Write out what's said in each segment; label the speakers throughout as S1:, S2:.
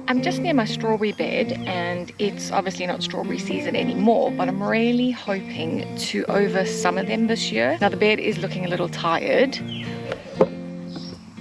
S1: I'm just near my strawberry bed, and it's obviously not strawberry season anymore, but I'm really hoping to over summer them this year. Now the bed is looking a little tired.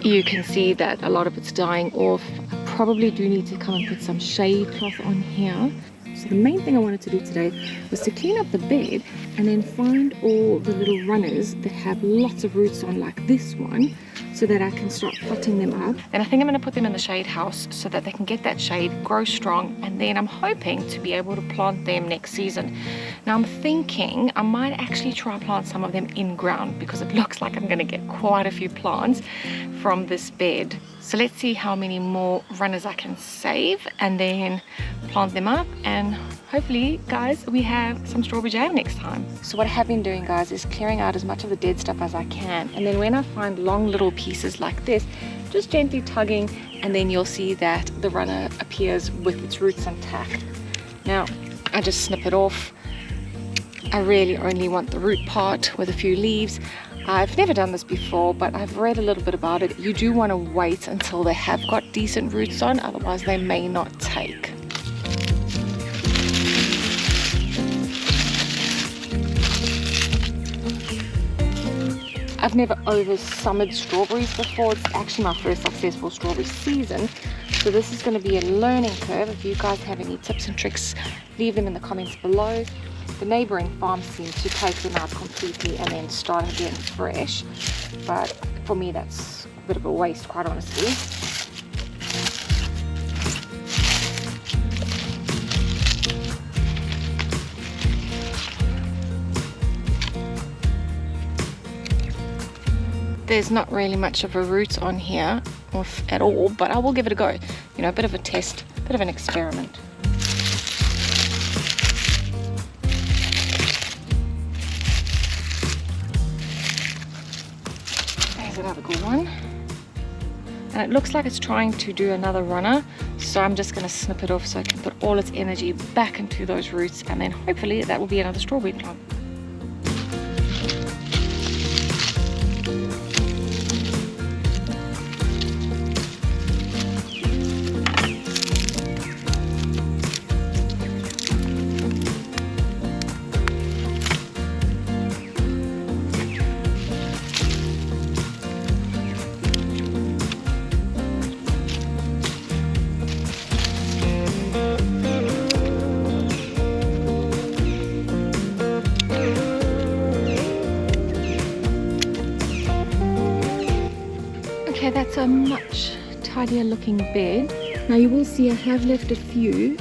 S1: You can see that a lot of it's dying off. I probably do need to come and put some shade cloth on here. So the main thing I wanted to do today was to clean up the bed and then find all the little runners that have lots of roots on, like this one, so that I can start potting them up. And I think I'm going to put them in the shade house so that they can get that shade, grow strong, and then I'm hoping to be able to plant them next season. Now I'm thinking I might actually try and plant some of them in ground, because it looks like I'm going to get quite a few plants from this bed. So let's see how many more runners I can save and then plant them up, and hopefully, guys, we have some strawberry jam next time. So what I have been doing, guys, is clearing out as much of the dead stuff as I can, and then when I find long little pieces like this, just gently tugging, and then you'll see that the runner appears with its roots intact. Now I just snip it off. I really only want the root part with a few leaves. I've never done this before, but I've read a little bit about it. You do want to wait until they have got decent roots on, otherwise they may not take. I've never over summered strawberries before. It's actually my first successful strawberry season, so this is going to be a learning curve. If you guys have any tips and tricks, leave them in the comments below. The neighboring farms seem to take them out completely and then start again fresh, but for me that's a bit of a waste, quite honestly. There's not really much of a root on here at all, but I will give it a go. You know, a bit of a test, a bit of an experiment. There's another good one. And it looks like it's trying to do another runner, so I'm just going to snip it off so I can put all its energy back into those roots, and then hopefully that will be another strawberry plant. Okay, that's a much tidier looking bed. Now you will see I have left a few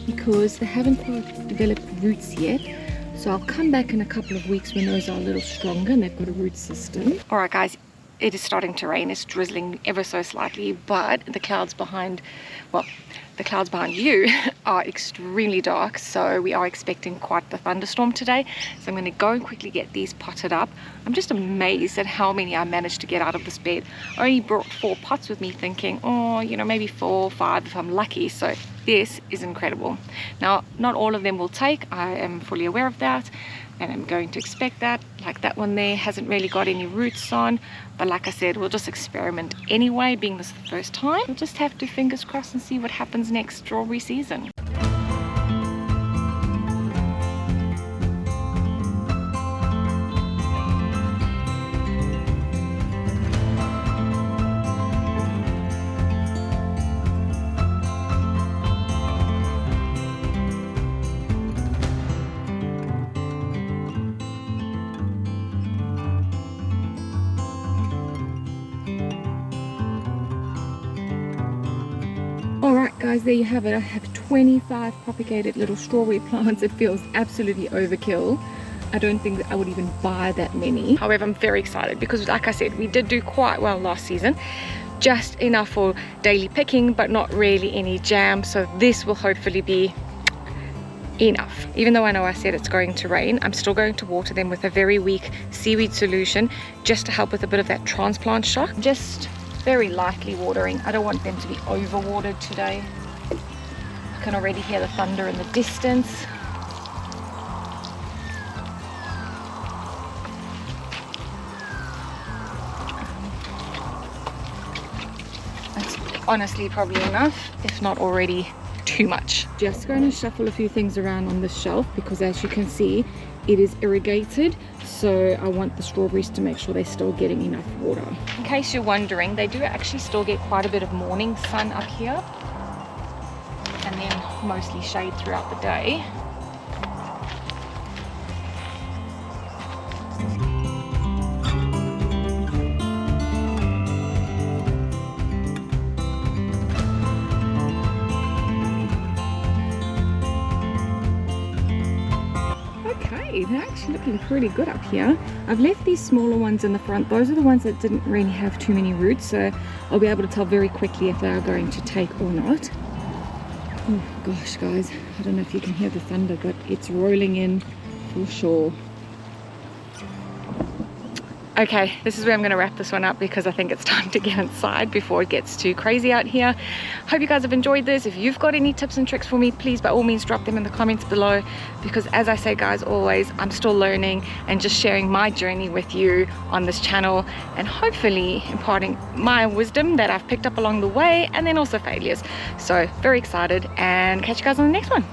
S1: because they haven't quite developed roots yet. So I'll come back in a couple of weeks when those are a little stronger and they've got a root system. Alright guys, it is starting to rain. It's drizzling ever so slightly, but the clouds behind, well, the clouds behind you are extremely dark, so we are expecting quite the thunderstorm today. So I'm going to go and quickly get these potted up. I'm just amazed at how many I managed to get out of this bed. I only brought 4 pots with me, thinking, oh, you know, maybe 4 or 5 if I'm lucky. So this is incredible. Now, not all of them will take. I am fully aware of that, and I'm going to expect that. Like that one there hasn't really got any roots on, but like I said, we'll just experiment anyway, being this the first time. We'll just have to fingers crossed and see what happens next strawberry season. Alright guys, there you have it. I have 25 propagated little strawberry plants. It feels absolutely overkill. I don't think that I would even buy that many. However, I'm very excited because, like I said, we did do quite well last season. Just enough for daily picking, but not really any jam. So this will hopefully be enough. Even though I know I said it's going to rain, I'm still going to water them with a very weak seaweed solution just to help with a bit of that transplant shock. Just very lightly watering. I don't want them to be over watered today. I can already hear the thunder in the distance. It's honestly probably enough, if not already too much. Just going to shuffle a few things around on the shelf because as you can see, it is irrigated, so I want the strawberries to make sure they're still getting enough water. In case you're wondering, they do actually still get quite a bit of morning sun up here, and then mostly shade throughout the day. Okay, they're actually looking pretty good up here. I've left these smaller ones in the front. Those are the ones that didn't really have too many roots, so I'll be able to tell very quickly if they are going to take or not. Oh gosh guys, I don't know if you can hear the thunder, but it's rolling in for sure. Okay, this is where I'm going to wrap this one up because I think it's time to get inside before it gets too crazy out here. Hope you guys have enjoyed this. If you've got any tips and tricks for me, please by all means drop them in the comments below, because as I say guys, always, I'm still learning and just sharing my journey with you on this channel, and hopefully imparting my wisdom that I've picked up along the way, and then also failures. So very excited, and catch you guys on the next one.